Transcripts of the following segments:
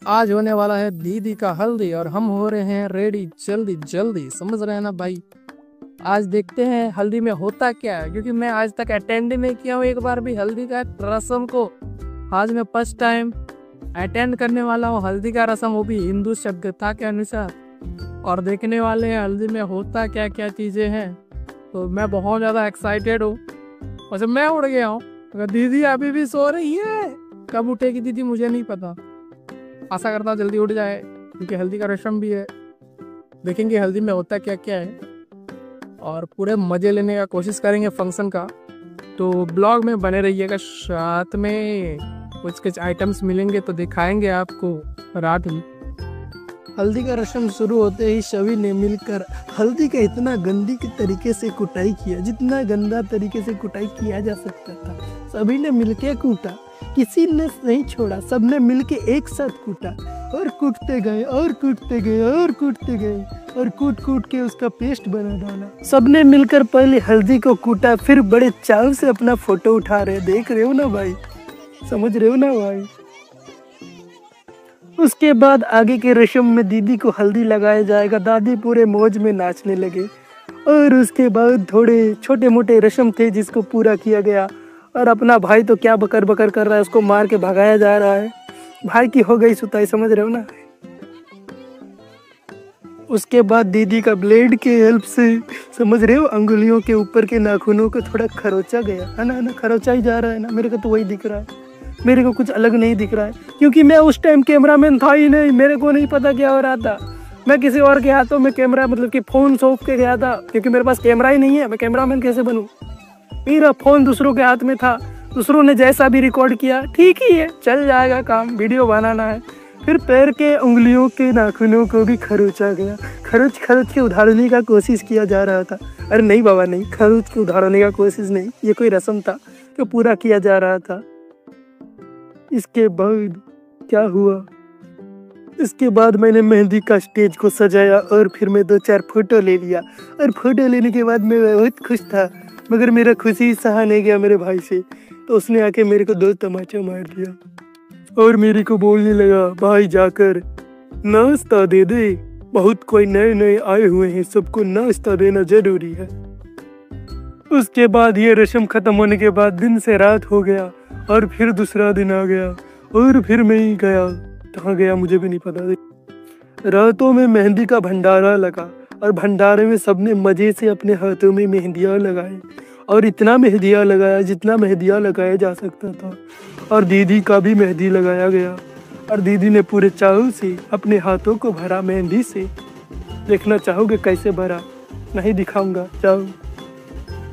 आज होने वाला है दीदी का हल्दी और हम हो रहे हैं रेडी जल्दी जल्दी, समझ रहे हैं ना भाई। आज देखते हैं हल्दी में होता क्या है, क्योंकि मैं आज तक अटेंड नहीं किया हूँ एक बार भी हल्दी का रस्म को। आज मैं फर्स्ट टाइम अटेंड करने वाला हूँ हल्दी का रस्म, वो भी हिंदू सभ्यता के अनुसार। और देखने वाले हैं हल्दी में होता क्या क्या चीज़ें हैं। तो मैं बहुत ज़्यादा एक्साइटेड हूँ। वैसे मैं उड़ गया हूँ, अगर दीदी अभी भी सो रही है। कब उठेगी दीदी मुझे नहीं पता, आशा करता हूँ जल्दी उठ जाए, क्योंकि हल्दी का रस्म भी है। देखेंगे हल्दी में होता क्या क्या है और पूरे मज़े लेने का कोशिश करेंगे फंक्शन का। तो ब्लॉग में बने रहिएगा, साथ में कुछ कुछ आइटम्स मिलेंगे तो दिखाएंगे आपको रात में। हल्दी का रस्म शुरू होते ही सभी ने मिलकर हल्दी का इतना गंदी के तरीके से कुटाई किया, जितना गंदा तरीके से कुटाई किया जा सकता था। सभी ने मिलके कूटा, किसी ने नहीं छोड़ा, सबने मिलके एक साथ कूटा और कूटते गए और कूटते गए और कूटते गए और कूट कूट के उसका पेस्ट बना डाला। सबने मिलकर पहले हल्दी को कूटा, फिर बड़े चाव से अपना फोटो उठा रहे। देख रहे हो ना भाई, समझ रहे हो ना भाई। उसके बाद आगे के रस्म में दीदी को हल्दी लगाया जाएगा। दादी पूरे मौज में नाचने लगे और उसके बाद थोड़े छोटे मोटे रस्म थे जिसको पूरा किया गया। और अपना भाई तो क्या बकर बकर कर रहा है, उसको मार के भगाया जा रहा है। भाई की हो गई सुताई, समझ रहे हो ना। उसके बाद दीदी का ब्लेड के हेल्प से, समझ रहे हो, अंगुलियों के ऊपर के नाखूनों को थोड़ा खरोचा गया है ना खरोचा ही जा रहा है ना। मेरे को तो वही दिख रहा है, मेरे को कुछ अलग नहीं दिख रहा है, क्योंकि मैं उस टाइम कैमरामैन था ही नहीं। मेरे को नहीं पता क्या हो रहा था। मैं किसी और के हाथों में कैमरा, मतलब कि फ़ोन सौंप के गया था, क्योंकि मेरे पास कैमरा ही नहीं है। मैं कैमरामैन कैसे बनूं। मेरा फ़ोन दूसरों के हाथ में था, दूसरों ने जैसा भी रिकॉर्ड किया ठीक ही है, चल जाएगा काम, वीडियो बनाना है। फिर पैर के उंगलियों के नाखूनों को भी खरोचा गया। खरोच खरोच के उधारने का कोशिश किया जा रहा था। अरे नहीं बाबा नहीं, खरोच के उधारने का कोशिश नहीं, ये कोई रस्म था जो पूरा किया जा रहा था। इसके बाद क्या हुआ, इसके बाद मैंने मेहंदी का स्टेज को सजाया और फिर मैं 2-4 फोटो ले लिया। और फोटो लेने के बाद मैं बहुत खुश था, मगर मेरा खुशी सहा नहीं गया मेरे भाई से। तो उसने आके मेरे को 2 तमाचा मार दिया और मेरे को बोलने लगा, भाई जाकर नाश्ता दे दे, बहुत कोई नए नए आए हुए हैं, सबको नाश्ता देना जरूरी है। उसके बाद ये रस्म खत्म होने के बाद दिन से रात हो गया और फिर दूसरा दिन आ गया और फिर मैं ही गया, कहाँ गया मुझे भी नहीं पता। रातों में मेहंदी का भंडारा लगा और भंडारे में सबने मज़े से अपने हाथों में मेहंदियाँ लगाई और इतना मेहंदियाँ लगाया जितना मेहंदियाँ लगाया जा सकता था। और दीदी का भी मेहंदी लगाया गया और दीदी ने पूरे चाव से अपने हाथों को भरा मेहंदी से। देखना चाहोगे कैसे भरा? नहीं दिखाऊंगा, जाओ।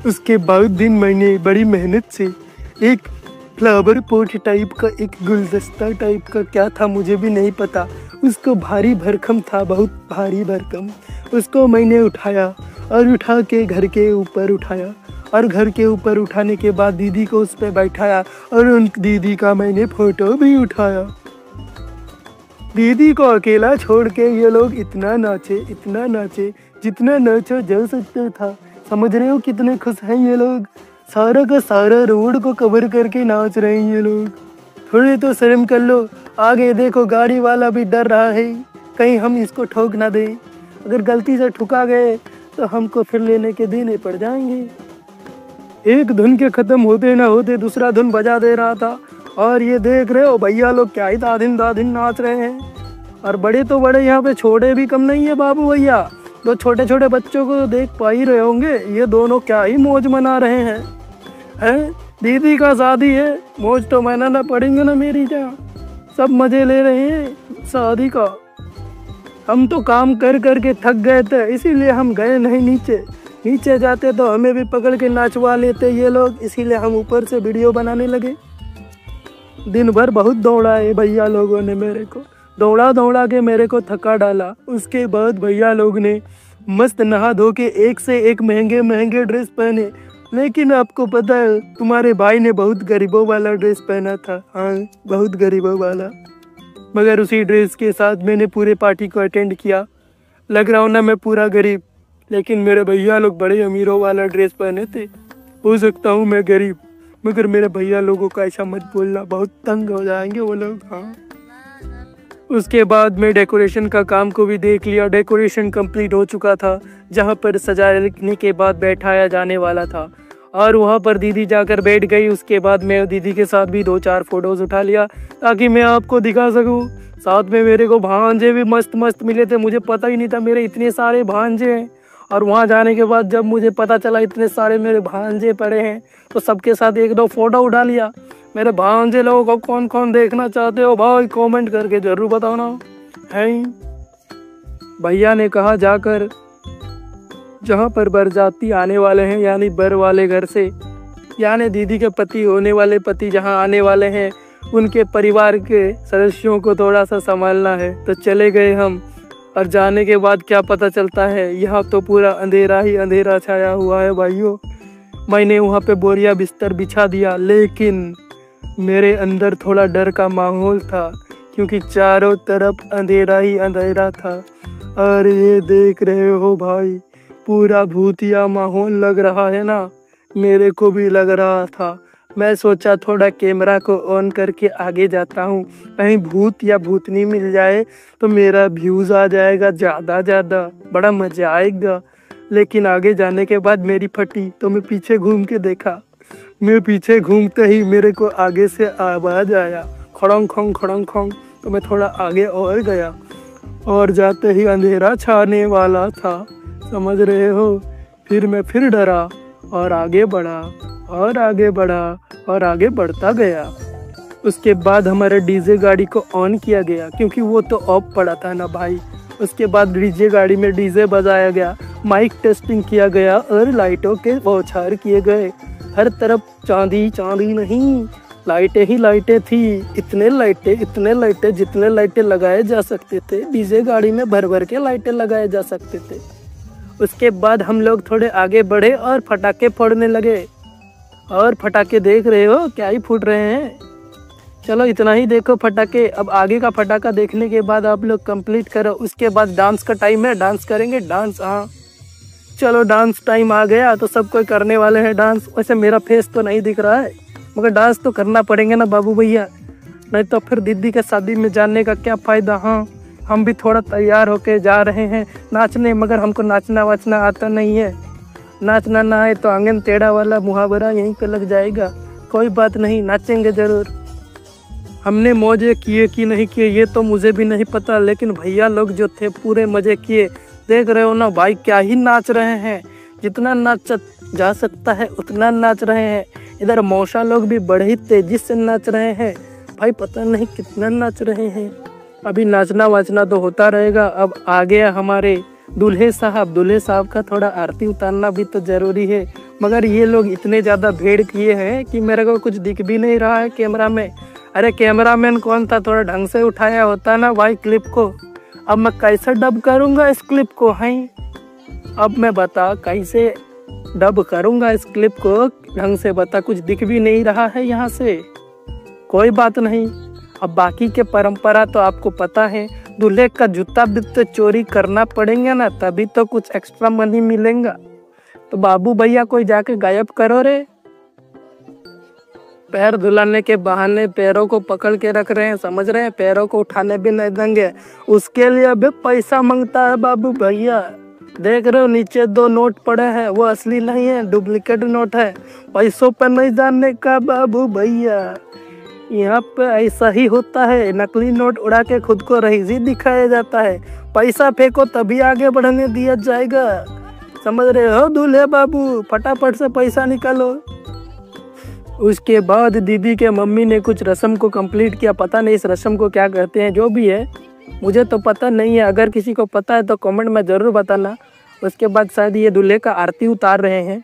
उसके बाद दिन मैंने बड़ी मेहनत से एक फ्लावर पोट टाइप का, एक गुलदस्ता टाइप का क्या था मुझे भी नहीं पता, उसको भारी भरकम था, बहुत भारी भरकम। उसको मैंने उठाया और उठा के घर के ऊपर उठाया और घर के ऊपर उठाने के बाद दीदी को उस पर बैठाया और उन दीदी का मैंने फोटो भी उठाया। दीदी को अकेला छोड़ के ये लोग इतना नाचे जितना नाचा जा सकता था। समझ रहे हो कितने खुश हैं ये लोग। सारा का सारा रोड को कवर करके नाच रहे हैं ये लोग। थोड़ी तो शर्म कर लो। आगे देखो गाड़ी वाला भी डर रहा है, कहीं हम इसको ठोक ना दें। अगर गलती से ठुका गए तो हमको फिर लेने के देने पड़ जाएंगे। एक धुन के ख़त्म होते ना होते दूसरा धुन बजा दे रहा था। और ये देख रहे हो भैया लोग क्या ही दादिन दादिन नाच रहे हैं। और बड़े तो बड़े, यहाँ पे छोटे भी कम नहीं है बाबू भैया। तो छोटे छोटे बच्चों को देख पा ही रहे होंगे, ये दोनों क्या ही मौज मना रहे हैं। दीदी का शादी है, मौज तो मनाना पड़ेंगे ना मेरी जान। सब मज़े ले रहे हैं शादी का। हम तो काम कर कर के थक गए थे, इसीलिए हम गए नहीं नीचे। नीचे जाते तो हमें भी पकड़ के नाचवा लेते ये लोग, इसीलिए हम ऊपर से वीडियो बनाने लगे। दिन भर बहुत दौड़ा है भैया लोगों ने, मेरे को दौड़ा दौड़ा के मेरे को थका डाला। उसके बाद भैया लोग ने मस्त नहा धो के एक से एक महंगे महंगे ड्रेस पहने। लेकिन आपको पता है तुम्हारे भाई ने बहुत गरीबों वाला ड्रेस पहना था। हाँ, बहुत गरीबों वाला। मगर उसी ड्रेस के साथ मैंने पूरे पार्टी को अटेंड किया। लग रहा हूँ ना मैं पूरा गरीब, लेकिन मेरे भैया लोग बड़े अमीरों वाला ड्रेस पहने थे। हो सकता हूँ मैं गरीब, मगर मेरे भैया लोगों को ऐसा मत बोलना, बहुत तंग हो जाएंगे वो लोग। हाँ, उसके बाद मैं डेकोरेशन का काम को भी देख लिया। डेकोरेशन कंप्लीट हो चुका था, जहाँ पर सजाने के बाद बैठाया जाने वाला था, और वहाँ पर दीदी जाकर बैठ गई। उसके बाद मैं दीदी के साथ भी 2-4 फोटोज़ उठा लिया ताकि मैं आपको दिखा सकूँ। साथ में मेरे को भांजे भी मस्त मस्त मिले थे। मुझे पता ही नहीं था मेरे इतने सारे भांजे हैं, और वहाँ जाने के बाद जब मुझे पता चला इतने सारे मेरे भांजे पड़े हैं तो सबके साथ 1-2 फोटो उठा लिया। मेरे भांजे लोगों को कौन कौन देखना चाहते हो भाई कमेंट करके ज़रूर बताना है। भैया ने कहा जाकर जहाँ पर बरजाती आने वाले हैं, यानी बर वाले घर से, यानी दीदी के पति होने वाले पति जहाँ आने वाले हैं, उनके परिवार के सदस्यों को थोड़ा सा संभालना है। तो चले गए हम, और जाने के बाद क्या पता चलता है, यहाँ तो पूरा अंधेरा ही अंधेरा छाया हुआ है भाइयों। मैंने वहाँ पे बोरिया बिस्तर बिछा दिया, लेकिन मेरे अंदर थोड़ा डर का माहौल था क्योंकि चारों तरफ अंधेरा ही अंधेरा था। और ये देख रहे हो भाई, पूरा भूतिया माहौल लग रहा है ना, मेरे को भी लग रहा था। मैं सोचा थोड़ा कैमरा को ऑन करके आगे जाता हूँ, कहीं भूत या भूतनी मिल जाए तो मेरा व्यूज़ आ जाएगा ज़्यादा, बड़ा मज़ा आएगा। लेकिन आगे जाने के बाद मेरी फटी, तो मैं पीछे घूम के देखा। मैं पीछे घूमते ही मेरे को आगे से आवाज़ आया, खड़ंग खड़ंग। तो मैं थोड़ा आगे और गया, और जाते ही अंधेरा छाने वाला था, समझ रहे हो। फिर मैं फिर डरा और आगे बढ़ा और आगे बढ़ा और आगे बढ़ता गया। उसके बाद हमारे डीजे गाड़ी को ऑन किया गया क्योंकि वो तो ऑफ पड़ा था ना भाई। उसके बाद डीजे गाड़ी में डीजे बजाया गया, माइक टेस्टिंग किया गया और लाइटों के बौछार किए गए। हर तरफ चांदी नहीं, लाइटें ही लाइटें थी। इतने लाइटें जितने लाइटें लगाए जा सकते थे, डीजे गाड़ी में भर के लाइटें लगाए जा सकते थे। उसके बाद हम लोग थोड़े आगे बढ़े और फटाके फोड़ने लगे। और फटाके देख रहे हो क्या ही फूट रहे हैं। चलो इतना ही देखो फटाके। अब आगे का फटाका देखने के बाद आप लोग कंप्लीट करो। उसके बाद डांस का टाइम है, डांस करेंगे। डांस, हाँ चलो डांस टाइम आ गया तो सब कोई करने वाले हैं डांस। वैसे मेरा फेस तो नहीं दिख रहा है, मगर डांस तो करना पड़ेगा ना बाबू भैया, नहीं तो फिर दीदी के शादी में जाने का क्या फ़ायदा। हाँ हम भी थोड़ा तैयार होके जा रहे हैं नाचने, मगर हमको नाचना वाचना आता नहीं है। नाचना ना आए तो आंगन टेढ़ा वाला मुहावरा यहीं पे लग जाएगा। कोई बात नहीं, नाचेंगे ज़रूर। हमने मौजे किए कि नहीं किए ये तो मुझे भी नहीं पता, लेकिन भैया लोग जो थे पूरे मज़े किए। देख रहे हो ना भाई, क्या ही नाच रहे हैं। जितना नाच जा सकता है उतना नाच रहे हैं। इधर मौसा लोग भी बड़े ही तेज़ी से नाच रहे हैं भाई, पता नहीं कितना नाच रहे हैं। अभी नाचना वाचना तो होता रहेगा। अब आ गया हमारे दूल्हे साहब का थोड़ा आरती उतारना भी तो ज़रूरी है, मगर ये लोग इतने ज़्यादा भीड़ किए हैं कि मेरे को कुछ दिख भी नहीं रहा है कैमरा में। अरे कैमरामैन कौन था, थोड़ा ढंग से उठाया होता ना भाई क्लिप को। अब मैं कैसे डब करूँगा इस क्लिप को, हैं अब मैं बता कैसे डब करूँगा इस क्लिप को, ढंग से बता। कुछ दिख भी नहीं रहा है यहाँ से। कोई बात नहीं, अब बाकी के परंपरा तो आपको पता है। दूल्हे का जूता भी तो चोरी करना पड़ेगा ना, तभी तो कुछ एक्स्ट्रा मनी मिलेगा। तो बाबू भैया कोई जाके गायब करो रे। पैर धुलाने के बहाने पैरों को पकड़ के रख रहे हैं, समझ रहे हैं। पैरों को उठाने भी नहीं देंगे, उसके लिए अभी पैसा मांगता है बाबू भैया। देख रहे हो नीचे 2 नोट पड़े हैं, वो असली नहीं है, डुप्लीकेट नोट है। पैसों पर नहीं जाने का बाबू भैया, यहाँ पे ऐसा ही होता है। नकली नोट उड़ा के खुद को रईसी दिखाया जाता है। पैसा फेंको तभी आगे बढ़ने दिया जाएगा, समझ रहे हो दूल्हे बाबू। फटाफट से पैसा निकालो। उसके बाद दीदी के मम्मी ने कुछ रस्म को कंप्लीट किया। पता नहीं इस रस्म को क्या कहते हैं, जो भी है मुझे तो पता नहीं है। अगर किसी को पता है तो कमेंट में ज़रूर बताना। उसके बाद शायद ये दूल्हे का आरती उतार रहे हैं।